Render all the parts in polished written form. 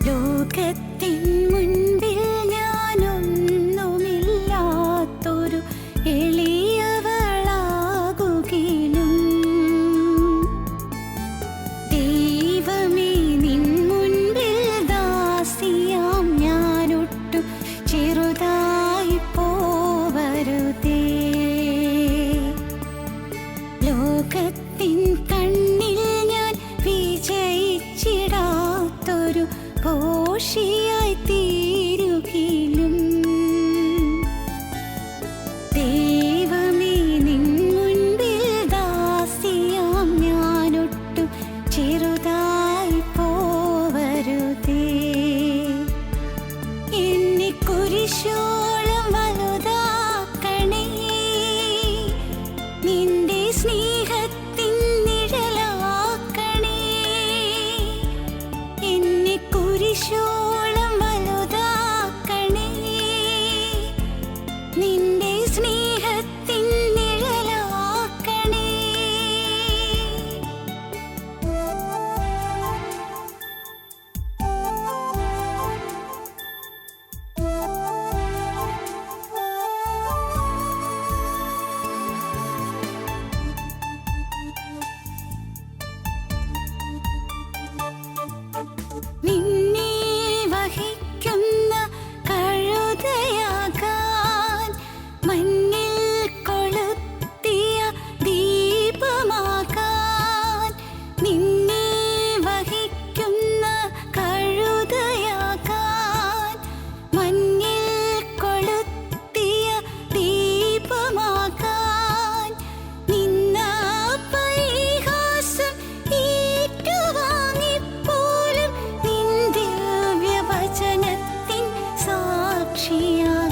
ലോകത്തിൻ മുൻപിൽ ഞാനൊന്നുമില്ലാത്തൊരു എളിയവളാകുകിലും ദൈവമേ നിൻ മുൻപിൽ ദാസിയാം ഞാനൊട്ടും ചെറുതായി പോവരുതേ. ലോകത്തിൻ കണ്ണിൽ ഞാൻ വിജയിച്ചിടാത്തൊരു പോഷിയായി തീരുകിലും ദൈവമേ നിൻ മുൻപിൽ ദാസിയാം ഞാനൊട്ടും ചെറുതായി പോവരുതേ. എന്നെ കുരിശോളം വലുതാക്കണേ, നിന്റെ സ്നേഹത്തിൻ നിഴലാക്കണേ. എന്നെ കുരിശോളം വലുതാക്കണേ, നിന്റെ സ്നേഹത്തിൻ നിഴലാക്കണേ. നിന്നെ വഹിക്കുന്ന കഴുതയാകാൻ, മഞ്ഞിൽ കൊളുത്തിയ ദീപമാകാൻ. നിന്നെ വഹിക്കുന്ന കഴുതയാകാൻ, മഞ്ഞിൽ കൊളുത്തിയ ദീപമാകാൻ. നിന്ന പരിഹാസം ഏറ്റുവാങ്ങിപ്പോലും നിൻ ദിവ്യവചനത്തിൻ സാക്ഷിയാകാൻ.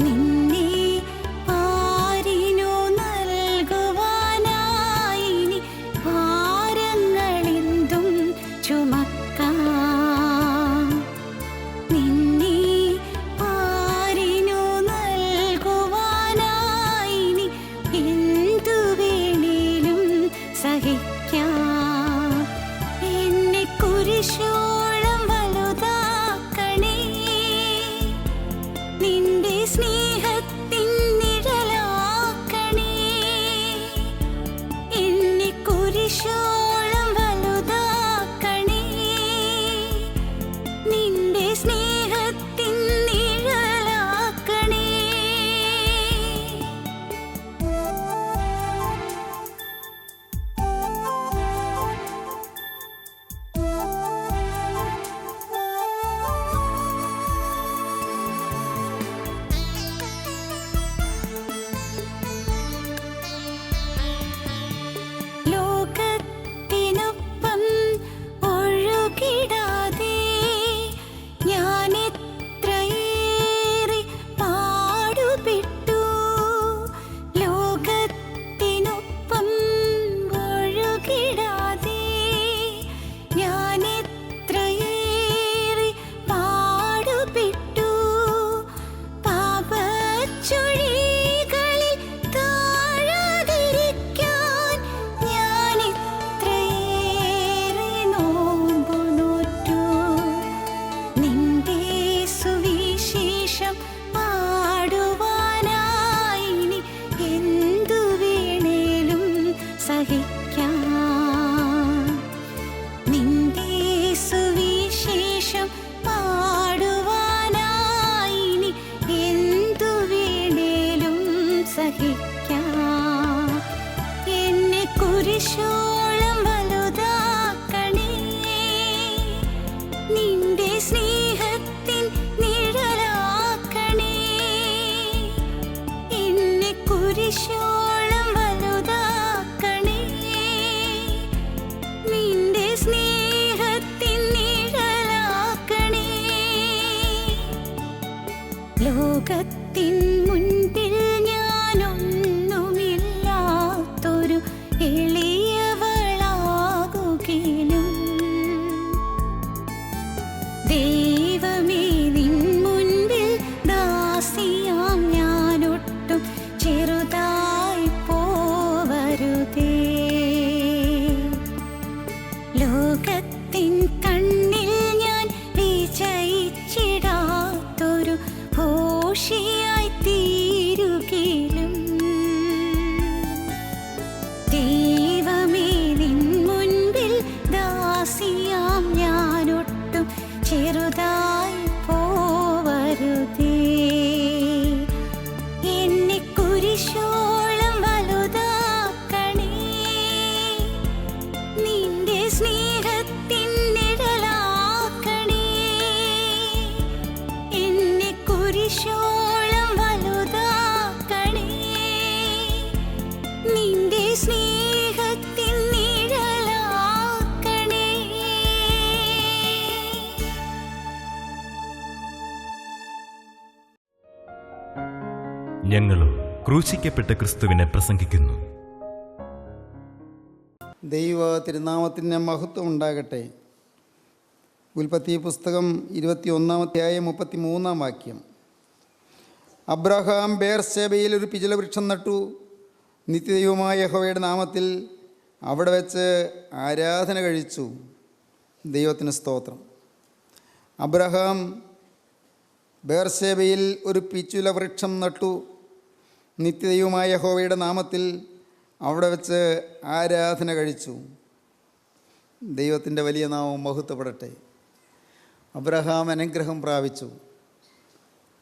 നിന്നെ പാരിനു നൽകുവാനായി ഇനി ഭാരങ്ങളെന്തും ചുമക്കാം. നിന്നെ പാരിനു നൽകുവാനായി ഇനി എന്തു വേണേലും സഹിക്കാം. എന്നെ കുരിശോളം വലുതാക്കണേ, നിന്റെ സ്നേഹത്തിൻ നിഴലാക്കണേ. എന്നെ കുരിശോളം വലുതാക്കണേ, നിന്റെ സ്നേഹത്തിൻ നിഴലാക്കണേ. ലോകത്തിനൊപ്പം ഒഴുകിടാതെ ഞാൻ എത്രയേറെ പാടുപെട്ടു. ലോകത്തിനൊപ്പം ഒഴുകിടാതെ ഞാൻ എത്രയേറെ പാടുപെട്ടു. പാപച്ചുഴികളിൽ താഴാതിരിക്കാൻ ഞാൻ എത്രയേറെ നോമ്പു നോറ്റു. നിന്റെ സുവിശേഷം പാടുവാനായി ഇനി എന്തു വേണേലും സഹിക്കാം. നിന്റെ സുവിശേഷം പാടുവാനായി ഇനി എന്തു വേണേലും സഹിക്കാം. എന്നെ കുരിശോളം വലുതാക്കണേ, നിന്റെ സ്നേഹത്തിൻ നിഴലാക്കണേ. എന്നെ കുരിശോളം വലുതാക്കണേ, നിന്റെ സ്നേഹത്തിൻ നിഴലാക്കണേ. ലോകത്തിൻ മുൻപിൽ ഞാനൊന്നുമില്ലാത്തൊരു എളിയവളാകുകിലും ദൈവമേ നിൻ മുൻപിൽ ദാസിയാം ഞാനൊട്ടും ചെറുതായി ഞങ്ങളും ക്രൂശിക്കപ്പെട്ട ക്രിസ്തുവിനെ പ്രസംഗിക്കുന്നു. ദൈവ തിരുനാമത്തിന് മഹത്വം ഉണ്ടാകട്ടെ. ഉൽപ്പത്തി പുസ്തകം 21 33 വാക്യം. അബ്രഹാം ബേർശേബയിൽ ഒരു പിചുലവൃക്ഷം നട്ടു. നിത്യദൈവമായ യഹോവയുടെ നാമത്തിൽ അവിടെ വെച്ച് ആരാധന കഴിച്ചു. ദൈവത്തിന് സ്തോത്രം. അബ്രഹാം ബേർശേബയിൽ ഒരു പിചുലവൃക്ഷം നട്ടു. നിത്യദൈവമായ യഹോവയുടെ നാമത്തിൽ അവിടെ വെച്ച് ആരാധന കഴിച്ചു. ദൈവത്തിൻ്റെ വലിയ നാമം മഹത്വപ്പെടട്ടെ. അബ്രഹാം അനുഗ്രഹം പ്രാപിച്ചു.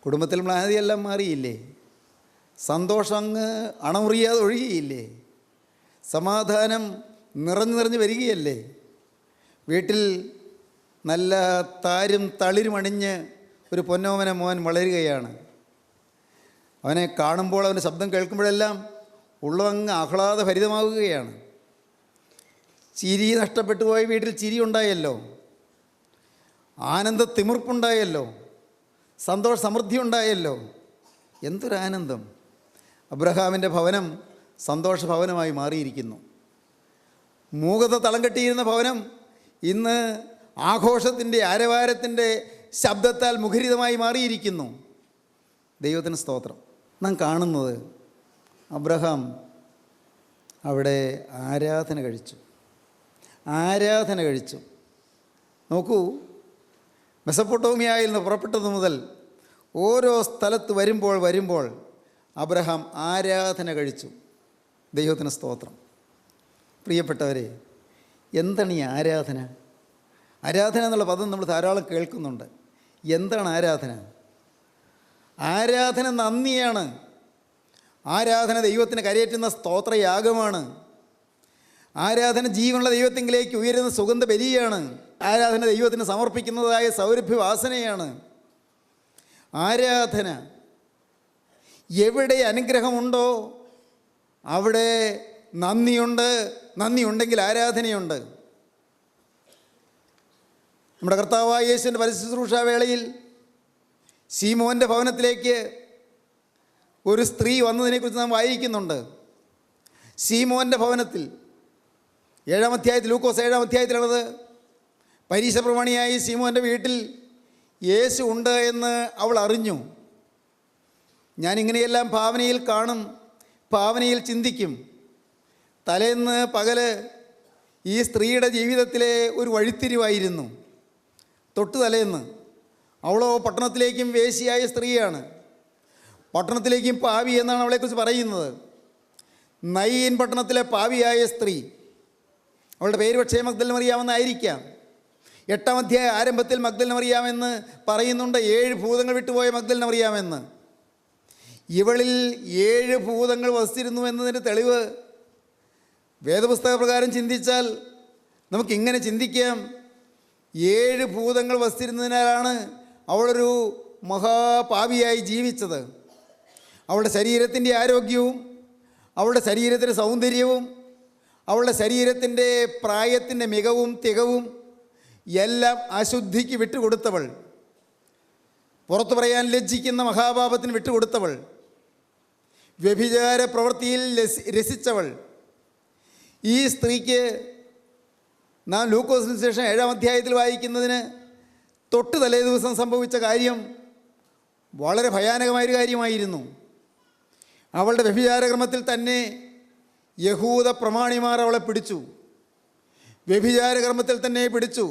കുടുംബത്തിൽ മ്ലാനതയെല്ലാം മാറിയില്ലേ? സന്തോഷം അങ്ങ് അണമുറിയാതെ ഒഴുകിയില്ലേ? സമാധാനം നിറഞ്ഞു വരികയല്ലേ? വീട്ടിൽ നല്ല താരും തളിരും അണിഞ്ഞ് ഒരു പൊന്നോമന മോൻ വളരുകയാണ്. അവനെ കാണുമ്പോൾ, അവൻ്റെ ശബ്ദം കേൾക്കുമ്പോഴെല്ലാം ഉള്ളതങ്ങ് ആഹ്ലാദഭരിതമാവുകയാണ്. ചിരി നഷ്ടപ്പെട്ടു പോയ വീട്ടിൽ ചിരി ഉണ്ടായല്ലോ, ആനന്ദ തിമിർപ്പുണ്ടായല്ലോ, സന്തോഷ സമൃദ്ധി ഉണ്ടായല്ലോ. എന്തൊരാനന്ദം! അബ്രഹാമിൻ്റെ ഭവനം സന്തോഷ ഭവനമായി മാറിയിരിക്കുന്നു. മൂകത തളം കെട്ടിയിരുന്ന ഭവനം ഇന്ന് ആഘോഷത്തിൻ്റെ ആരവാരത്തിൻ്റെ ശബ്ദത്താൽ മുഖരിതമായി മാറിയിരിക്കുന്നു. ദൈവത്തിന് സ്തോത്രം. നാം കാണുന്നത് അബ്രഹാം അവിടെ ആരാധന കഴിച്ചു. നോക്കൂ, മെസപ്പൊട്ടോമിയയിൽ നിന്ന് പുറപ്പെട്ടതു മുതൽ ഓരോ സ്ഥലത്ത് വരുമ്പോൾ അബ്രഹാം ആരാധന കഴിച്ചു. ദൈവത്തിന് സ്തോത്രം. പ്രിയപ്പെട്ടവരെ, എന്താണ് ഈ ആരാധന? ആരാധന എന്നുള്ള പദം നമ്മൾ ധാരാളം കേൾക്കുന്നുണ്ട്. എന്താണ് ആരാധന? ആരാധന നന്ദിയാണ്. ആരാധന ദൈവത്തിന് കരയേറ്റുന്ന സ്തോത്രയാഗമാണ്. ആരാധന ജീവനുള്ള ദൈവത്തിങ്കിലേക്ക് ഉയരുന്ന സുഗന്ധ ബലിയാണ്. ആരാധന ദൈവത്തിന് സമർപ്പിക്കുന്നതായ സൗരഭ്യവാസനയാണ്. ആരാധന എവിടെ അനുഗ്രഹമുണ്ടോ അവിടെ നന്ദിയുണ്ട്. നന്ദിയുണ്ടെങ്കിൽ ആരാധനയുണ്ട്. നമ്മുടെ കർത്താവായ യേശുവിൻ്റെ പരിശുശ്രൂഷാ വേളയിൽ ശീമോൻ്റെ ഭവനത്തിലേക്ക് ഒരു സ്ത്രീ വന്നതിനെക്കുറിച്ച് നാം വായിക്കുന്നുണ്ട്. ശീമോൻ്റെ ഭവനത്തിൽ 7-ാം അധ്യായത്തിൽ, ലൂക്കോസ് 7-ാം അധ്യായത്തിലുള്ളത്, പരീശ പ്രമാണിയായി ശീമോൻ്റെ വീട്ടിൽ യേശു ഉണ്ട് എന്ന് അവൾ അറിഞ്ഞു. ഞാനിങ്ങനെയെല്ലാം ഭാവനയിൽ കാണും, ഭാവനയിൽ ചിന്തിക്കും. തലേന്ന് പകല് ഈ സ്ത്രീയുടെ ജീവിതത്തിലെ ഒരു വഴിത്തിരിവായിരുന്നു. തൊട്ടു തലേന്ന് അവളോ പട്ടണത്തിലേക്കും വേശ്യയായ സ്ത്രീയാണ്. പട്ടണത്തിലേക്കും പാവി എന്നാണ് അവളെക്കുറിച്ച് പറയുന്നത്. നയീൻ പട്ടണത്തിലെ പാവിയായ സ്ത്രീ. അവളുടെ പേര് പക്ഷേ മഗ്ദലന മറിയാമെന്നായിരിക്കാം. 8-ാം അധ്യായ ആരംഭത്തിൽ മഗ്ദലന മറിയാമെന്ന് പറയുന്നുണ്ട്. 7 ഭൂതങ്ങൾ വിട്ടുപോയ മഗ്ദലന മറിയാമെന്ന്. ഇവളിൽ 7 ഭൂതങ്ങൾ വസിച്ചിരുന്നു എന്നതിൻ്റെ തെളിവ് വേദപുസ്തക പ്രകാരം ചിന്തിച്ചാൽ നമുക്കിങ്ങനെ ചിന്തിക്കാം. 7 ഭൂതങ്ങൾ വസിച്ചിരുന്നതിനാലാണ് അവളൊരു മഹാപാപിയായി ജീവിച്ചത്. അവളുടെ ശരീരത്തിൻ്റെ ആരോഗ്യവും അവളുടെ ശരീരത്തിൻ്റെ സൗന്ദര്യവും അവളുടെ ശരീരത്തിൻ്റെ പ്രായത്തിൻ്റെ മികവും തികവും എല്ലാം അശുദ്ധിക്ക് വിട്ടുകൊടുത്തവൾ, പുറത്തു പറയാൻ ലജ്ജിക്കുന്ന മഹാപാപത്തിന് വിട്ടുകൊടുത്തവൾ, വ്യഭിചാര പ്രവൃത്തിയിൽ രസിച്ചവൾ. ഈ സ്ത്രീക്ക് നാം ലൂക്കോസിന് ശേഷം 7-ാം അധ്യായത്തിൽ വായിക്കുന്നതിന് തൊട്ട് തലേ ദിവസം സംഭവിച്ച കാര്യം വളരെ ഭയാനകമായൊരു കാര്യമായിരുന്നു. അവളുടെ വ്യഭിചാരക്രമത്തിൽ തന്നെ യഹൂദ പ്രമാണിമാർ അവളെ പിടിച്ചു. വ്യഭിചാരക്രമത്തിൽ തന്നെ പിടിച്ചു.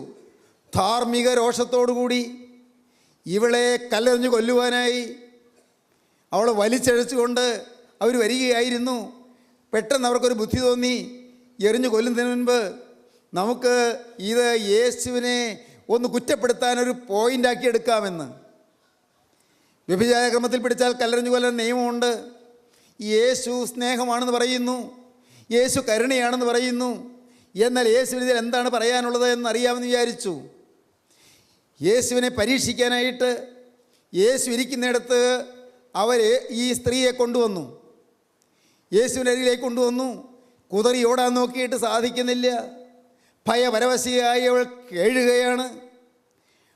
ധാർമ്മിക രോഷത്തോടുകൂടി ഇവളെ കല്ലെറിഞ്ഞു കൊല്ലുവാനായി അവളെ വലിച്ചഴച്ചുകൊണ്ട് അവർ വരികയായിരുന്നു. പെട്ടെന്ന് അവർക്കൊരു ബുദ്ധി തോന്നി, എറിഞ്ഞു കൊല്ലുന്നതിന് മുൻപ് നമുക്ക് ഇത് യേശുവിനെ ഒന്ന് കുറ്റപ്പെടുത്താനൊരു പോയിൻ്റാക്കി എടുക്കാമെന്ന്. വ്യഭിചാരക്രമത്തിൽ പിടിച്ചാൽ കല്ലെറിഞ്ഞു കൊല്ലാൻ നിയമമുണ്ട്. യേശു സ്നേഹമാണെന്ന് പറയുന്നു, യേശു കരുണയാണെന്ന് പറയുന്നു. എന്നാൽ യേശുവിന് ഇതിൽ എന്താണ് പറയാനുള്ളത് എന്നറിയാമെന്ന് വിചാരിച്ചു. യേശുവിനെ പരീക്ഷിക്കാനായിട്ട് യേശു ഇരിക്കുന്നിടത്ത് അവർ ഈ സ്ത്രീയെ കൊണ്ടുവന്നു. യേശുവിൻ്റെ അരികിലേക്ക് കൊണ്ടുവന്നു. കുതറി ഓടാൻ നോക്കിയിട്ട് സാധിക്കുന്നില്ല. ഭയപരവശയായി അവൾ കേഴുകയാണ്,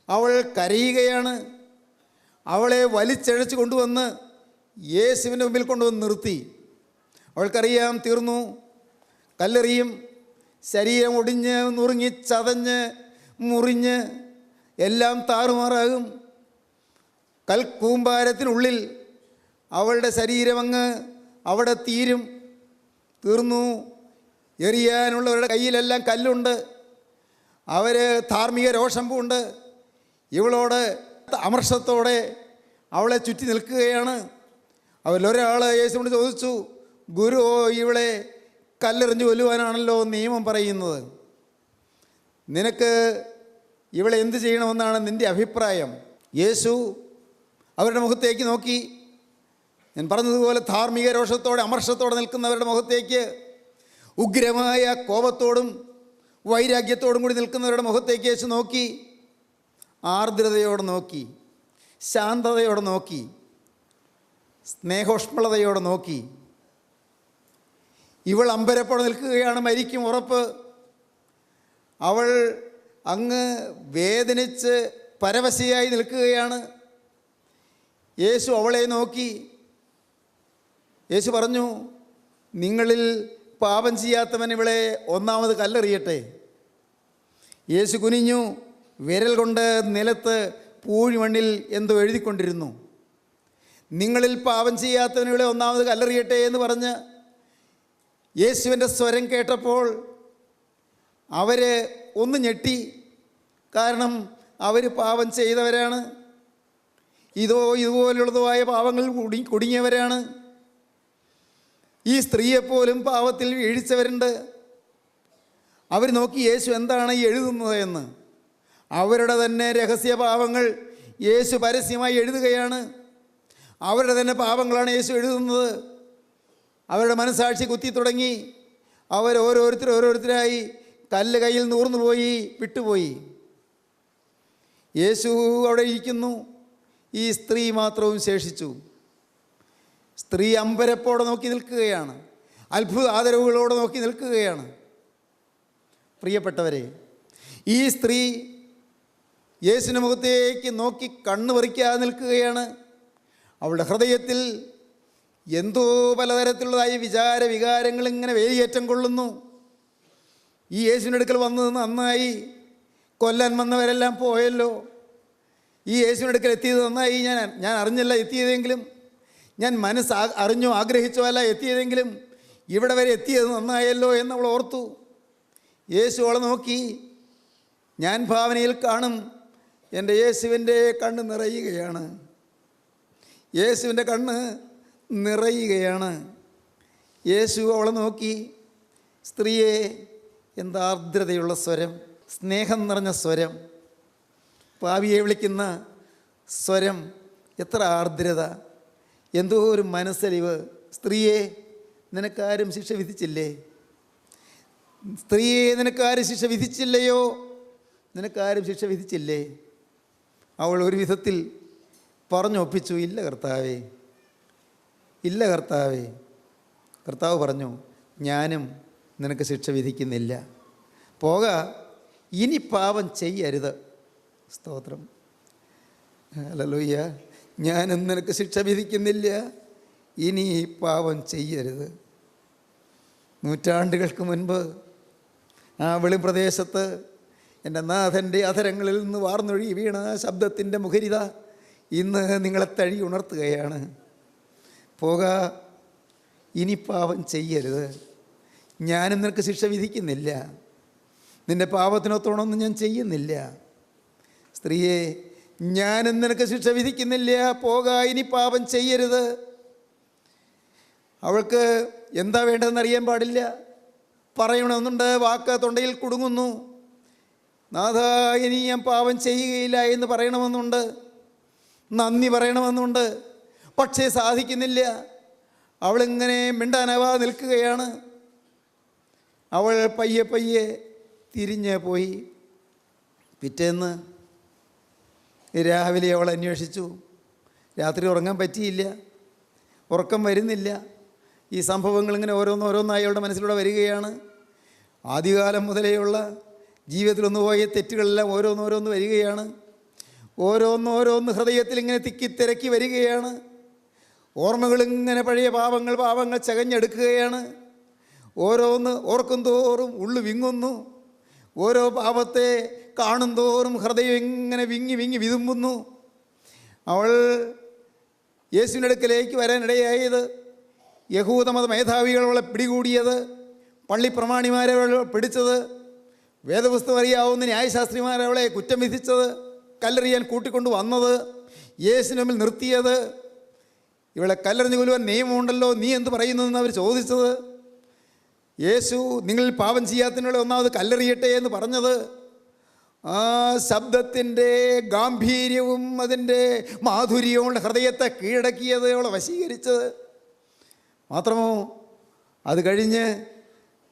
അവൾ കരയുകയാണ്. അവളെ വലിച്ചഴച്ച് കൊണ്ടുവന്ന് യേശുവിൻ്റെ മുമ്പിൽ കൊണ്ടുവന്ന് നിർത്തി. അവൾക്കറിയാം തീർന്നു, കല്ലെറിയും, ശരീരം ഒടിഞ്ഞ് നുറുങ്ങി ചതഞ്ഞ് മുറിഞ്ഞ് എല്ലാം താറുമാറാകും. കൽക്കൂമ്പാരത്തിനുള്ളിൽ അവളുടെ ശരീരം അങ്ങ് അവിടെ തീർന്നു. എറിയാനുള്ളവരുടെ കയ്യിലെല്ലാം കല്ലുണ്ട്, അവർ ധാർമ്മിക രോഷം പൂണ്ട് ഇവളോട് അമർഷത്തോടെ അവളെ ചുറ്റി നിൽക്കുകയാണ്. അവരിലൊരാൾ യേശുവിനോട് ചോദിച്ചു, ഗുരു, ഇവളെ കല്ലെറിഞ്ഞു കൊല്ലുവാനാണല്ലോ നിയമം പറയുന്നത്, നിനക്ക് ഇവളെ എന്ത് ചെയ്യണമെന്നാണ് നിൻ്റെ അഭിപ്രായം? യേശു അവരുടെ മുഖത്തേക്ക് നോക്കി. ഞാൻ പറഞ്ഞതുപോലെ ധാർമ്മിക രോഷത്തോടെ അമർഷത്തോടെ നിൽക്കുന്നവരുടെ മുഖത്തേക്ക്, ഉഗ്രമായ കോപത്തോടും വൈരാഗ്യത്തോടും കൂടി നിൽക്കുന്നവരുടെ മുഖത്തേക്ക് യേശു നോക്കി. ആർദ്രതയോടെ നോക്കി, ശാന്തതയോടെ നോക്കി, സ്നേഹോഷ്മളതയോടെ നോക്കി. ഇവൾ അമ്പരപ്പോടെ നിൽക്കുകയാണ്, മരിക്കും ഉറപ്പ്. അവൾ അങ്ങ് വേദനിച്ച് പരവശയായി നിൽക്കുകയാണ്. യേശു അവളെ നോക്കി. യേശു പറഞ്ഞു, നിങ്ങളിൽ പാപം ചെയ്യാത്തവൻ ഇവളെ ഒന്നാമത് കല്ലെറിയട്ടെ. യേശു കുനിഞ്ഞു, വിരൽ കൊണ്ട് നിലത്ത് പൂഴിമണ്ണിൽ എന്തോ എഴുതിക്കൊണ്ടിരുന്നു. നിങ്ങളിൽ പാപം ചെയ്യാത്തവൻ ഇവളെ ഒന്നാമത് കല്ലെറിയട്ടെ എന്ന് പറഞ്ഞ് യേശുവിൻ്റെ സ്വരം കേട്ടപ്പോൾ അവർ ഒന്ന് ഞെട്ടി. കാരണം അവർ പാപം ചെയ്തവരാണ്, ഇതുപോലുള്ളതുമായ പാപങ്ങൾ കുടുങ്ങിയവരാണ്. ഈ സ്ത്രീയെപ്പോലും പാപത്തിൽ വീഴ്ചവരുണ്ട്. അവർ നോക്കി യേശു എന്താണ് ഈ എഴുതുന്നത് എന്ന്. അവരുടെ തന്നെ രഹസ്യ പാപങ്ങൾ യേശു പരസ്യമായി എഴുതുകയാണ്. അവരുടെ തന്നെ പാപങ്ങളാണ് യേശു എഴുതുന്നത്. അവരുടെ മനസാക്ഷി കുത്തി തുടങ്ങി. ഓരോരുത്തരായി കല്ല് കയ്യിൽ നൂർന്നു പോയി, വിട്ടുപോയി. യേശു അവിടെ ഇരിക്കുന്നു, ഈ സ്ത്രീ മാത്രവും ശേഷിച്ചു. സ്ത്രീ അമ്പരപ്പോടെ നോക്കി നിൽക്കുകയാണ്, അത്ഭുത ആദരവുകളോടെ നോക്കി നിൽക്കുകയാണ്. പ്രിയപ്പെട്ടവരെ, ഈ സ്ത്രീ യേശുവിൻ്റെ മുഖത്തേക്ക് നോക്കി കണ്ണു പറിക്കാതെ നിൽക്കുകയാണ്. അവളുടെ ഹൃദയത്തിൽ എന്തോ പലതരത്തിലുള്ളതായി വികാരങ്ങൾ ഇങ്ങനെ വേലിയേറ്റം കൊള്ളുന്നു. ഈ യേശുവിൻ്റെ അടുക്കൽ വന്നത് നന്നായി, കൊല്ലാൻ വന്നവരെല്ലാം പോയല്ലോ. ഈ യേശുവിൻ്റെ അടുക്കൽ എത്തിയത് നന്നായി, ഞാൻ അറിഞ്ഞല്ല എത്തിയതെങ്കിലും, ഞാൻ അറിഞ്ഞോ ആഗ്രഹിച്ചോ അല്ല എത്തിയതെങ്കിലും ഇവിടെ വരെ എത്തിയത് നന്നായല്ലോ എന്നവൾ ഓർത്തു. യേശു അവളെ നോക്കി. ഞാൻ ഭാവനയിൽ കാണും എൻ്റെ യേശുവിൻ്റെ കണ്ണ് നിറയുകയാണ്. യേശുവിൻ്റെ കണ്ണ് നിറയുകയാണ്. യേശു അവളെ നോക്കി. സ്ത്രീയെ, എന്താ ആർദ്രതയുള്ള സ്വരം, സ്നേഹം നിറഞ്ഞ സ്വരം, പാവിയെ വിളിക്കുന്ന സ്വരം, എത്ര ആർദ്രത, എന്തോ ഒരു മനസ്സലിവ്. സ്ത്രീയെ, നിനക്കാരും ശിക്ഷ വിധിച്ചില്ലേ? സ്ത്രീയെ, നിനക്കാരും ശിക്ഷ വിധിച്ചില്ലയോ? നിനക്കാരും ശിക്ഷ വിധിച്ചില്ലേ? അവൾ ഒരു വിധത്തിൽ പറഞ്ഞൊപ്പിച്ചു, ഇല്ല കർത്താവേ, ഇല്ല കർത്താവേ. കർത്താവ് പറഞ്ഞു, ഞാനും നിനക്ക് ശിക്ഷ വിധിക്കുന്നില്ല, പോക, ഇനി പാപം ചെയ്യരുത്. സ്തോത്രം, ഹല്ലേലൂയ. ഞാനും നിനക്ക് ശിക്ഷ വിധിക്കുന്നില്ല, ഇനി പാപം ചെയ്യരുത്. നൂറ്റാണ്ടുകൾക്ക് മുൻപ് ആ വെളിപ്രദേശത്ത് എൻ്റെ നാഥൻ്റെ അധരങ്ങളിൽ നിന്ന് വാർന്നൊഴുകി വീണ ശബ്ദത്തിൻ്റെ മുഖരിത ഇന്ന് നിങ്ങളെ തഴി ഉണർത്തുകയാണ്. പോക, ഇനി പാപം ചെയ്യരുത്. ഞാനും നിനക്ക് ശിക്ഷ വിധിക്കുന്നില്ല, നിൻ്റെ പാപത്തിനൊത്തോണമൊന്നും ഞാൻ ചെയ്യുന്നില്ല. സ്ത്രീയെ, ഞാനും നിനക്ക് ശിക്ഷ വിധിക്കുന്നില്ല, പോക, ഇനി പാപം ചെയ്യരുത്. അവൾക്ക് എന്താ വേണ്ടതെന്ന് അറിയാൻ പാടില്ല, പറയണമെന്നുണ്ട്, വാക്ക് തൊണ്ടയിൽ കുടുങ്ങുന്നു. നാഥ, ഇനി ഞാൻ പാപം ചെയ്യുകയില്ല എന്ന് പറയണമെന്നുണ്ട്, നന്ദി പറയണമെന്നുണ്ട്, പക്ഷേ സാധിക്കുന്നില്ല. അവളിങ്ങനെ മിണ്ടാനാവാതെ നിൽക്കുകയാണ്. അവൾ പയ്യെ പയ്യെ തിരിഞ്ഞ് പോയി. പിറ്റേന്ന് രാവിലെ അവൾ അന്വേഷിച്ചു. രാത്രി ഉറങ്ങാൻ പറ്റിയില്ല, ഉറക്കം വരുന്നില്ല. ഈ സംഭവങ്ങൾ ഇങ്ങനെ ഓരോന്നോരോന്നായി അവളുടെ മനസ്സിലൂടെ വരികയാണ്. ആദ്യകാലം മുതലേയുള്ള ജീവിതത്തിലൊന്നു പോയ തെറ്റുകളെല്ലാം ഓരോന്നോരോന്ന് വരികയാണ്. ഓരോന്നോരോന്ന് ഹൃദയത്തിൽ ഇങ്ങനെ തിക്കി തിരക്കി വരികയാണ്. ഓർമ്മകളിങ്ങനെ പഴയ പാവങ്ങൾ ചകഞ്ഞെടുക്കുകയാണ്. ഓരോന്ന് ഓർക്കും തോറും ഉള്ളു വിങ്ങുന്നു. ഓരോ പാപത്തെ കാണും തോറും ഹൃദയം ഇങ്ങനെ വിങ്ങി വിങ്ങി വിതുമ്പുന്നു. അവൾ യേശുവിൻ്റെ അടുക്കലേക്ക് വരാനിടയായത്, യഹൂദമത മേധാവികൾ അവളെ പിടികൂടിയത്, പള്ളിപ്രമാണിമാരെ അവളെ പിടിച്ചത്, വേദപുസ്തകം അറിയാവുന്ന ന്യായശാസ്ത്രിമാരെ അവളെ കുറ്റം വിധിച്ചത്, കല്ലെറിയാൻ കൂട്ടിക്കൊണ്ട് വന്നത്, യേശുവിന് മുമ്പിൽ നിർത്തിയത്, ഇവളെ കല്ലെറിഞ്ഞു കൊല്ലുവാൻ നിയമമുണ്ടല്ലോ, നീ എന്ത് പറയുന്നതെന്ന് അവർ ചോദിച്ചത്, യേശു നിങ്ങളിൽ പാപം ചെയ്യാത്തതിനുള്ള ഒന്നാമത് കല്ലെറിയട്ടെ എന്ന് പറഞ്ഞത്, ആ ശബ്ദത്തിൻ്റെ ഗാംഭീര്യവും അതിൻ്റെ മാധുര്യവും ഹൃദയത്തെ കീഴടക്കിയത്, അവളെ വശീകരിച്ചത്. മാത്രമോ അത് കഴിഞ്ഞ്,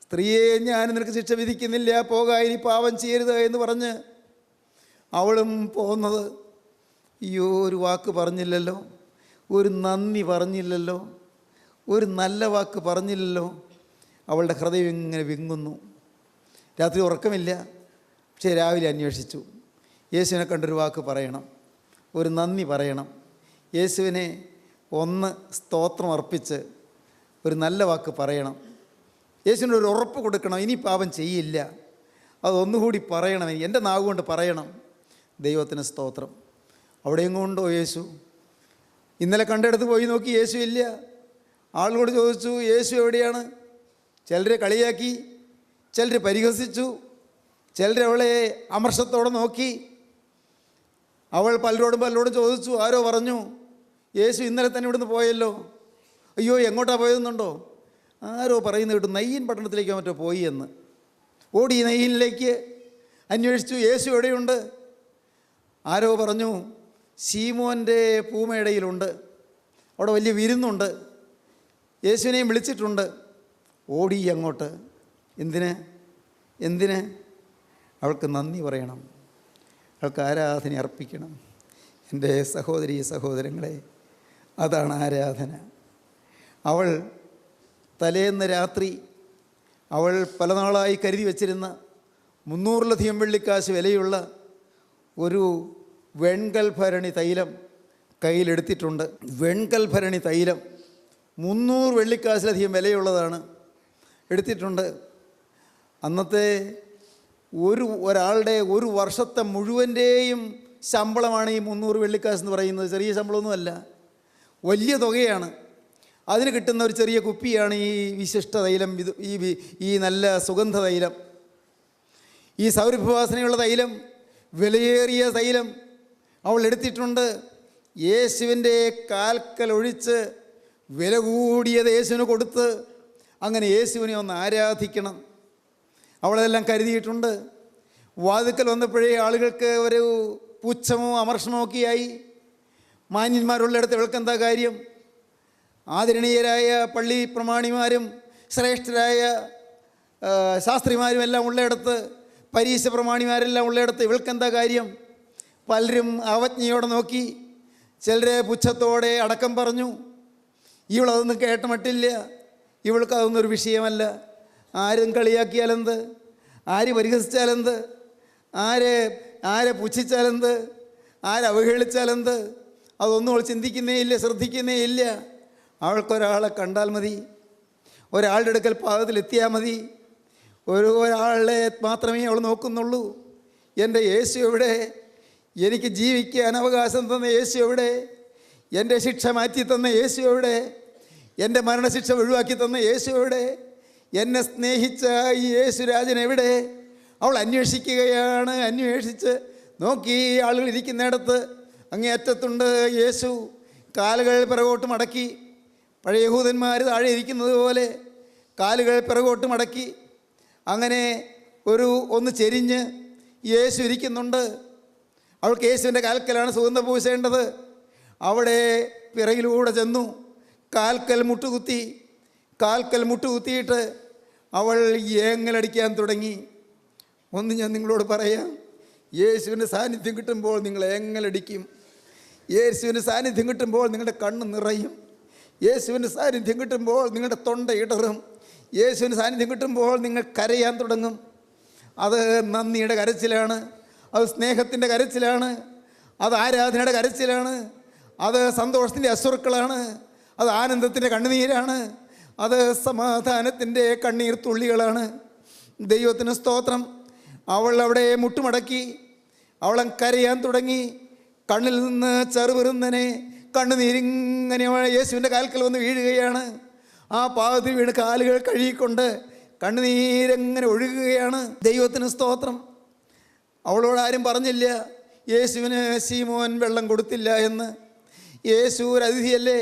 സ്ത്രീയെ ഞാൻ നിനക്ക് ശിക്ഷ വിധിക്കുന്നില്ല, പോകാൻ ഇനി പാപം ചെയ്യരുത് എന്ന് പറഞ്ഞ് അവളും പോകുന്നത്. അയ്യോ, ഒരു വാക്ക് പറഞ്ഞില്ലല്ലോ, ഒരു നന്ദി പറഞ്ഞില്ലല്ലോ, ഒരു നല്ല വാക്ക് പറഞ്ഞില്ലല്ലോ. അവളുടെ ഹൃദയം ഇങ്ങനെ വിങ്ങുന്നു. രാത്രി ഉറക്കമില്ല. പക്ഷേ രാവിലെ അന്വേഷിച്ചു. യേശുവിനെ കണ്ടൊരു വാക്ക് പറയണം, ഒരു നന്ദി പറയണം. യേശുവിനെ ഒന്ന് സ്തോത്രം അർപ്പിച്ച് ഒരു നല്ല വാക്ക് പറയണം. യേശുവിന് ഒരു ഉറപ്പ് കൊടുക്കണം, ഇനി പാപം ചെയ്യില്ല. അതൊന്നുകൂടി പറയണം, എൻ്റെ നാവ് കൊണ്ട് പറയണം. ദൈവത്തിന് സ്തോത്രം. അവിടെയും കൊണ്ടോ യേശു? ഇന്നലെ കണ്ടെടുത്ത് പോയി നോക്കി, യേശു ഇല്ല. ആളുകളോട് ചോദിച്ചു, യേശു എവിടെയാണ്? ചിലർ കളിയാക്കി, ചിലർ പരിഹസിച്ചു, ചിലർ അവളെ അമർഷത്തോടെ നോക്കി. അവൾ പലരോടും ചോദിച്ചു. ആരോ പറഞ്ഞു, യേശു ഇന്നലെ തന്നെ ഇവിടുന്ന് പോയല്ലോ. അയ്യോ, എങ്ങോട്ടാണ് പോയതെന്നുണ്ടോ? ആരോ പറയുന്നത് കേട്ടു, നയ്യൻ പട്ടണത്തിലേക്കോ മറ്റോ പോയി എന്ന്. ഓടി നയ്യനിലേക്ക് അന്വേഷിച്ചു, യേശു എവിടെയുണ്ട്? ആരോ പറഞ്ഞു, ശീമോൻ്റെ പൂമേടയിലുണ്ട്, അവിടെ വലിയ വിരുന്നുണ്ട്, യേശുവിനെയും വിളിച്ചിട്ടുണ്ട്. ഓടി അങ്ങോട്ട്. എന്തിന്? അവൾക്ക് നന്ദി പറയണം, അവൾക്ക് ആരാധന അർപ്പിക്കണം. എൻ്റെ സഹോദരീ സഹോദരങ്ങളെ, അതാണ് ആരാധന. അവൾ തലേന്ന് രാത്രി അവൾ പല നാളായി കരുതി വച്ചിരുന്ന 300-ലധികം വെള്ളിക്കാശ് വിലയുള്ള ഒരു വെൺകൽഭരണി തൈലം കയ്യിലെടുത്തിട്ടുണ്ട്. വെൺകൽഭരണി തൈലം 300 വെള്ളിക്കാശിലധികം വിലയുള്ളതാണ്, എടുത്തിട്ടുണ്ട്. അന്നത്തെ ഒരാളുടെ ഒരു വർഷത്തെ മുഴുവൻ്റെയും ശമ്പളമാണ് ഈ 300 വെള്ളിക്കാശ് എന്ന് പറയുന്നത്. ചെറിയ ശമ്പളമൊന്നുമല്ല, വലിയ തുകയാണ്. അതിന് കിട്ടുന്ന ഒരു ചെറിയ കുപ്പിയാണ് ഈ വിശിഷ്ട തൈലം, ഈ നല്ല സുഗന്ധ തൈലം, ഈ സൗരഭ്യവാസനയുള്ള തൈലം, വിലയേറിയ തൈലം അവൾ എടുത്തിട്ടുണ്ട്. യേശുവിൻ്റെ കാൽക്കൽ ഒഴിച്ച് വില കൂടിയത് യേശുവിന് കൊടുത്ത് അങ്ങനെ യേശുവിനെ ഒന്ന് ആരാധിക്കണം. അവളെല്ലാം കരുതിയിട്ടുണ്ട്. വാതുക്കൽ വന്നപ്പോഴേ ആളുകൾക്ക് ഒരു പുച്ഛമോ അമർഷമോ ഒക്കെയായി. മാന്യന്മാരുള്ളിടത്ത് ഇവൾക്കെന്താ കാര്യം? ആദരണീയരായ പള്ളി പ്രമാണിമാരും ശ്രേഷ്ഠരായ ശാസ്ത്രിമാരും എല്ലാം ഉള്ളിടത്ത്, പരീശ പ്രമാണിമാരെല്ലാം ഉള്ളിടത്ത് ഇവൾക്കെന്താ കാര്യം? പലരും അവജ്ഞയോടെ നോക്കി, ചിലരെ പുച്ഛത്തോടെ അടക്കം പറഞ്ഞു. ഇവളതൊന്നും കേട്ട മട്ടില്ല. ഇവൾക്ക് അതൊന്നൊരു വിഷയമല്ല. ആരും കളിയാക്കിയാലെന്ത്, ആര് പരിഹസിച്ചാലെന്ത്, ആരെ പുച്ഛിച്ചാലെന്ത്, ആരവഹേളിച്ചാലെന്ത്, അതൊന്നും അവൾ ചിന്തിക്കുന്നേ ഇല്ല, ശ്രദ്ധിക്കുന്നേ ഇല്ല. അവൾക്കൊരാളെ കണ്ടാൽ മതി, ഒരാളുടെ അടുക്കൽ പാദത്തിലെത്തിയാൽ മതി, ഒരാളെ മാത്രമേ അവൾ നോക്കുന്നുള്ളൂ. എൻ്റെ യേശു എവിടെ? എനിക്ക് ജീവിക്കാൻ അവകാശം തന്ന യേശു എവിടെ? എൻ്റെ ശിക്ഷ മാറ്റി തന്ന യേശു എവിടെ? എൻ്റെ മരണശിക്ഷ ഒഴിവാക്കി തന്ന യേശു എവിടെ? എന്നെ സ്നേഹിച്ച ഈ യേശു രാജൻ എവിടെ? അവൾ അന്വേഷിക്കുകയാണ്. അന്വേഷിച്ച് നോക്കി. ആളുകൾ ഇരിക്കുന്നിടത്ത് അങ്ങേയറ്റത്തുണ്ട് യേശു. കാലുകൾ പിറകോട്ട് മടക്കി, പഴയ യഹൂദന്മാർ താഴെ ഇരിക്കുന്നത് പോലെ കാലുകൾ പിറകോട്ട് മടക്കി, അങ്ങനെ ഒന്ന് ചെരിഞ്ഞ് യേശു ഇരിക്കുന്നുണ്ട്. അവൾക്ക് യേശുവിൻ്റെ കാൽക്കലാണ് സുഗന്ധം പൂശേണ്ടത്. അവിടെ പിറകിലൂടെ ചെന്നു കാൽക്കൽ മുട്ടുകുത്തിയിട്ട് അവൾ ഏങ്ങലടിക്കാൻ തുടങ്ങി. ഒന്ന് ഞാൻ നിങ്ങളോട് പറയാം, യേശുവിൻ്റെ സാന്നിധ്യം കിട്ടുമ്പോൾ നിങ്ങൾ ഏങ്ങലടിക്കും. യേശുവിൻ്റെ സാന്നിധ്യം കിട്ടുമ്പോൾ നിങ്ങളുടെ കണ്ണ് നിറയും. യേശുവിൻ്റെ സാന്നിധ്യം കിട്ടുമ്പോൾ നിങ്ങളുടെ തൊണ്ട ഇടറും. യേശുവിൻ്റെ സാന്നിധ്യം കിട്ടുമ്പോൾ നിങ്ങൾ കരയാൻ തുടങ്ങും. അത് നന്ദിയുടെ കരച്ചിലാണ്, അത് സ്നേഹത്തിൻ്റെ കരച്ചിലാണ്, അത് ആരാധനയുടെ കരച്ചിലാണ്, അത് സന്തോഷത്തിൻ്റെ അശ്രുക്കളാണ്, അത് ആനന്ദത്തിൻ്റെ കണ്ണുനീരാണ്, അത് സമാധാനത്തിൻ്റെ കണ്ണീർ തുള്ളികളാണ്. ദൈവത്തിന് സ്തോത്രം. അവൾ അവിടെ മുട്ടുമടക്കി, അവളെ കരയാൻ തുടങ്ങി. കണ്ണിൽ നിന്ന് ചെറുപെറുന്നനെ കണ്ണുനീരിങ്ങനെ യേശുവിൻ്റെ കാൽക്കൽ വന്ന് വീഴുകയാണ്. ആ പാദത്തിൽ വീണ് കാലുകൾ കഴുകിക്കൊണ്ട് കണ്ണുനീരെങ്ങനെ ഒഴുകുകയാണ്. ദൈവത്തിന് സ്തോത്രം. അവളോട് ആരും പറഞ്ഞില്ല യേശുവിന് ശീമോൻ വെള്ളം കൊടുത്തില്ല എന്ന്. യേശു ഒരു അതിഥിയല്ലേ,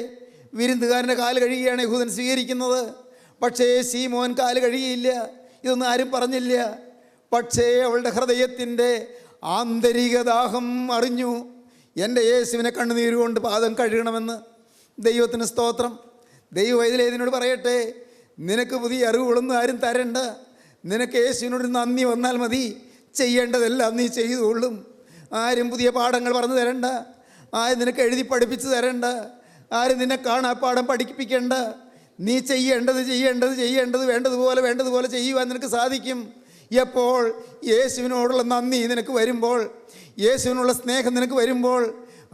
വിരുന്നുകാരൻ്റെ കാല് കഴുകിയാണ് യഹൂദൻ സ്വീകരിക്കുന്നത്. പക്ഷേ ശീമോൻ കാല് കഴുകിയില്ല. ഇതൊന്നും ആരും പറഞ്ഞില്ല. പക്ഷേ അവളുടെ ഹൃദയത്തിൻ്റെ ആന്തരിക ദാഹം അറിഞ്ഞു. എൻ്റെ യേശുവിനെ കണ്ണുനീരുകൊണ്ട് പാദം കഴുകണമെന്ന്. ദൈവത്തിന് സ്തോത്രം. ദൈവവൈദ്യനോട് പറയട്ടെ, നിനക്ക് പുതിയ അറിവുകളൊന്നും ആരും തരണ്ട. നിനക്ക് യേശുവിനോട് നന്ദി വന്നാൽ മതി. ചെയ്യേണ്ടതെല്ലാം നീ ചെയ്തുകൊള്ളും. ആരും പുതിയ പാഠങ്ങൾ പറഞ്ഞു തരണ്ട, ആരും നിനക്ക് എഴുതി പഠിപ്പിച്ച് തരണ്ട, ആരും നിന്നെ കാണാപ്പാഠം പഠിപ്പിക്കേണ്ട. നീ ചെയ്യേണ്ടത് വേണ്ടതുപോലെ ചെയ്യുവാൻ നിനക്ക് സാധിക്കും. എപ്പോൾ യേശുവിനോടുള്ള നന്ദി നിനക്ക് വരുമ്പോൾ, യേശുവിനുള്ള സ്നേഹം നിനക്ക് വരുമ്പോൾ,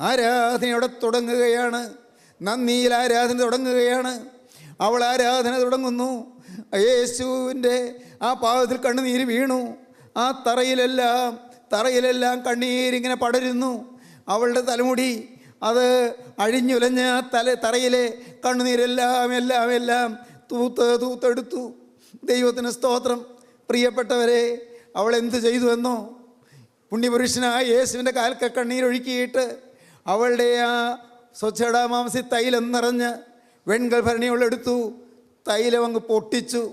ആരാധനയോടെ തുടങ്ങുകയാണ്. നന്ദിയിൽ ആരാധന തുടങ്ങുകയാണ്. അവൾ ആരാധന തുടങ്ങുന്നു. യേശുവിൻ്റെ ആ പാദത്തിൽ കണ്ണുനീര് വീണു. ആ തറയിലെല്ലാം കണ്ണീരിങ്ങനെ പടരുന്നു. അവളുടെ തലമുടി അത് അഴിഞ്ഞുലഞ്ഞ തറയിലെ കണ്ണുനീരെല്ലാം തൂത്തെടുത്തു. ദൈവത്തിന് സ്തോത്രം. പ്രിയപ്പെട്ടവരെ, അവൾ എന്ത് ചെയ്തു എന്നോ? പുണ്യപുരുഷനായ യേശുവിൻ്റെ കാൽക്ക കണ്ണീരൊഴുക്കിയിട്ട് അവളുടെ ആ സ്വച്ഛടാമാംസി തൈലം നിറഞ്ഞ് വെൺകൽ ഭരണിയോളെടുത്തു. തൈലം അങ്ങ് പൊട്ടിച്ചു.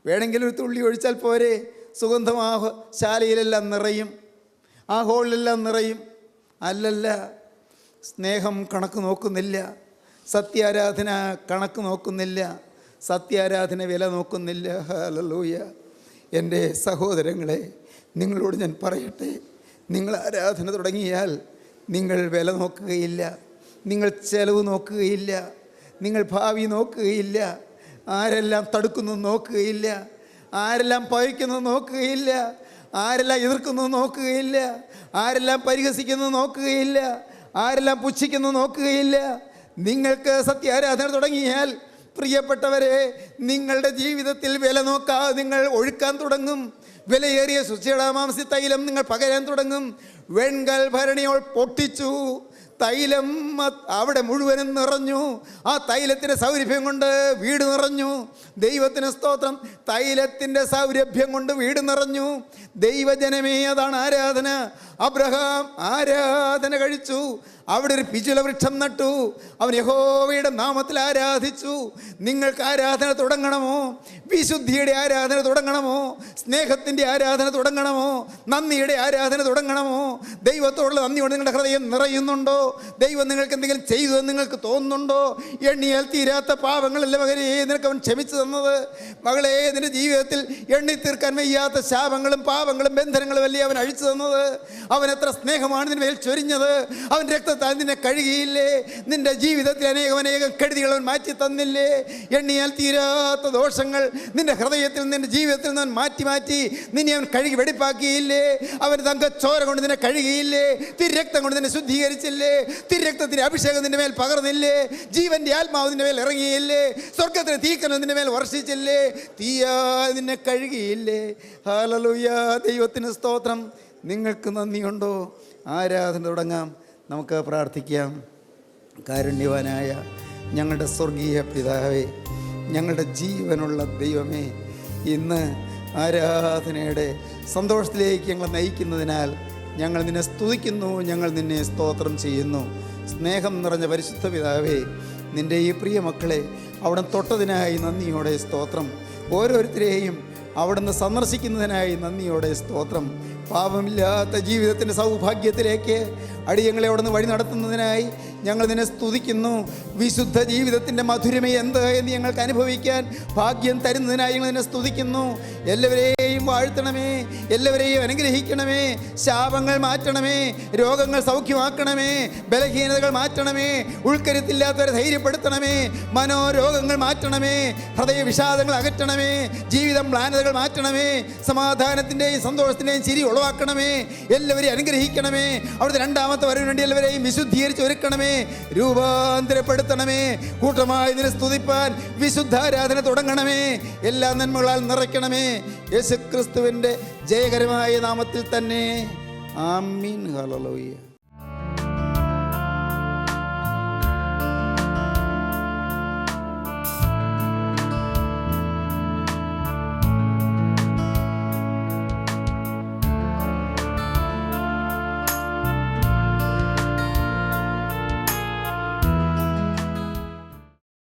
വേണമെങ്കിൽ ഒരു തുള്ളി ഒഴിച്ചാൽ പോരെ, സുഗന്ധം ആ ശാലയിലെല്ലാം നിറയും, ആ ഹോളിലെല്ലാം നിറയും. അല്ലല്ല, സ്നേഹം കണക്ക് നോക്കുന്നില്ല, സത്യാരാധന കണക്ക് നോക്കുന്നില്ല, സത്യാരാധന വില നോക്കുന്നില്ല. ഹല്ലേലൂയ. എൻ്റെ സഹോദരങ്ങളെ, നിങ്ങളോട് ഞാൻ പറയട്ടെ, നിങ്ങൾ ആരാധന തുടങ്ങിയാൽ നിങ്ങൾ വില നോക്കുകയില്ല, നിങ്ങൾ ചെലവ് നോക്കുകയില്ല, നിങ്ങൾ ഭാവി നോക്കുകയില്ല, ആരെല്ലാം തടുക്കുന്നു നോക്കുകയില്ല, ആരെല്ലാം പഴിക്കുന്നു നോക്കുകയില്ല, ആരെല്ലാം എതിർക്കുന്നു നോക്കുകയില്ല, ആരെല്ലാം പരിഹസിക്കുന്നു നോക്കുകയില്ല, ആരെല്ലാം പുച്ഛിക്കുന്നു നോക്കുകയില്ല. നിങ്ങൾക്ക് സത്യാരാധന തുടങ്ങിയാൽ പ്രിയപ്പെട്ടവരെ, നിങ്ങളുടെ ജീവിതത്തിൽ വില നോക്കാതെ നിങ്ങൾ ഒഴുക്കാൻ തുടങ്ങും. വിലയേറിയ ശുചിടാമാംസി തൈലം നിങ്ങൾ പകരാൻ തുടങ്ങും. വെൺകൽ ഭരണിയോൾ പൊട്ടിച്ചു. തൈലം അവിടെ മുഴുവനും നിറഞ്ഞു. ആ തൈലത്തിൻ്റെ സൗരഭ്യം കൊണ്ട് വീട് നിറഞ്ഞു. ദൈവത്തിന് സ്തോത്രം. തൈലത്തിൻ്റെ സൗരഭ്യം കൊണ്ട് വീട് നിറഞ്ഞു. ദൈവജനമേ, അതാണ് ആരാധന. അബ്രഹാം ആരാധന കഴിച്ചു. അവിടെ ഒരു പിചുല വൃക്ഷം നട്ടു. അവൻ യഹോവയുടെ നാമത്തിൽ ആരാധിച്ചു. നിങ്ങൾക്ക് ആരാധന തുടങ്ങണമോ? വിശുദ്ധിയുടെ ആരാധന തുടങ്ങണമോ? സ്നേഹത്തിൻ്റെ ആരാധന തുടങ്ങണമോ? നന്ദിയുടെ ആരാധന തുടങ്ങണമോ? ദൈവത്തോടുള്ള നന്ദിയോട് നിങ്ങളുടെ ഹൃദയം നിറയുന്നുണ്ടോ? ദൈവം നിങ്ങൾക്ക് എന്തെങ്കിലും ചെയ്തു എന്ന് നിങ്ങൾക്ക് തോന്നുന്നുണ്ടോ? എണ്ണിയാൽ തീരാത്ത പാപങ്ങളല്ല മകനെ നിനക്ക് അവൻ ക്ഷമിച്ചു തന്നത്. മകളെ, നിന്റെ ജീവിതത്തിൽ എണ്ണി തീർക്കാൻ വയ്യാത്ത ശാപങ്ങളും പാപങ്ങളും ബന്ധനങ്ങളും അല്ലേ അവൻ അഴിച്ചു തന്നത്. അവൻ എത്ര സ്നേഹമാണ് നിന്റെ മേൽ ചൊരിഞ്ഞത്. അവൻ രക്തത്താൽ നിന്നെ കഴുകിയില്ലേ? നിന്റെ ജീവിതത്തിൽ അനേകം കെടുതികൾ അവൻ മാറ്റി തന്നില്ലേ? എണ്ണിയാൽ തീരാത്ത ദോഷങ്ങൾ നിന്റെ ഹൃദയത്തിൽ നിന്റെ ജീവിതത്തിൽ നിന്ന് മാറ്റി നിന്നെ അവൻ കഴുകി വെടിപ്പാക്കിയില്ലേ? അവൻ തങ്കച്ചോര കൊണ്ട് നിന്നെ കഴുകിയില്ലേ? തിരക്തം കൊണ്ട് നിന്നെ ശുദ്ധീകരിച്ചില്ലേ? തിരക്തത്തിൻ്റെ അഭിഷേകം നിന്റെ മേൽ പകർന്നില്ലേ? ജീവന്റെ ആത്മാവ് നിന്റെ മേൽ ഇറങ്ങിയില്ലേ? സ്വർഗത്തിന് തീക്കനം നിന്റെ മേൽ വർഷിച്ചില്ലേ? തീയാ നിന്നെ കഴുകിയില്ലേ? ഹല്ലേലൂയ. ദൈവത്തിന് സ്തോത്രം. നിങ്ങൾക്ക് നന്ദിയുണ്ടോ? ആരാധന തുടങ്ങാം. നമുക്ക് പ്രാർത്ഥിക്കാം. കാരുണ്യവാനായ ഞങ്ങളുടെ സ്വർഗീയ പിതാവേ, ഞങ്ങളുടെ ജീവനുള്ള ദൈവമേ, ഇന്ന് ആരാധനയുടെ സന്തോഷത്തിലേക്ക് ഞങ്ങൾ നയിക്കുന്നതിനാൽ ഞങ്ങൾ നിന്നെ സ്തുതിക്കുന്നു, ഞങ്ങൾ നിന്നെ സ്തോത്രം ചെയ്യുന്നു. സ്നേഹം നിറഞ്ഞ പരിശുദ്ധ പിതാവേ, നിൻ്റെ ഈ പ്രിയ മക്കളെ അവിടുന്ന് തൊട്ടതിനായി നന്ദിയോടെ സ്തോത്രം. ഓരോരുത്തരെയും അവിടുന്ന് സന്ദർശിക്കുന്നതിനായി നന്ദിയോടെ സ്തോത്രം. പാപമില്ലാത്ത ജീവിതത്തിൻ്റെ സൗഭാഗ്യത്തിലേക്ക് അടിയങ്ങളെ അവിടുന്ന് വഴി നടത്തുന്നതിനായി ഞങ്ങൾ നിന്നെ സ്തുതിക്കുന്നു. വിശുദ്ധ ജീവിതത്തിൻ്റെ മധുരമേ എന്ത് എന്ന് ഞങ്ങൾക്ക് അനുഭവിക്കാൻ ഭാഗ്യം തരുന്നതിനായി ഞങ്ങൾ നിന്നെ സ്തുതിക്കുന്നു. എല്ലാവരെയും വാഴ്ത്തണമേ, എല്ലാവരെയും അനുഗ്രഹിക്കണമേ. ശാപങ്ങൾ മാറ്റണമേ, രോഗങ്ങൾ സൗഖ്യമാക്കണമേ, ബലഹീനതകൾ മാറ്റണമേ, ഉൾക്കരുത്തില്ലാത്തവരെ ധൈര്യപ്പെടുത്തണമേ, മനോരോഗങ്ങൾ മാറ്റണമേ, ഹൃദയ വിഷാദങ്ങൾ അകറ്റണമേ, ജീവിതം മ്ലാനതകൾ മാറ്റണമേ, സമാധാനത്തിൻ്റെയും സന്തോഷത്തിൻ്റെയും ചിരി ഉളവാക്കണമേ, എല്ലാവരെയും അനുഗ്രഹിക്കണമേ. അവിടുത്തെ രണ്ടാമത്തെ വരവിന് വേണ്ടി എല്ലാവരെയും വിശുദ്ധീകരിച്ച് ഒരുക്കണമേ. രൂപാന്തരപ്പെടുത്തണമേ. കൂട്ടമായി നിന്നെ സ്തുതിപ്പാൻ വിശുദ്ധാരാധന തുടങ്ങണമേ. എല്ലാ നന്മകളാൽ നിറയ്ക്കണമേ. യേശുക്രിസ്തുവിൻ്റെ ജയകരമായ നാമത്തിൽ തന്നെ. ആമീൻ. ഹല്ലേലൂയ.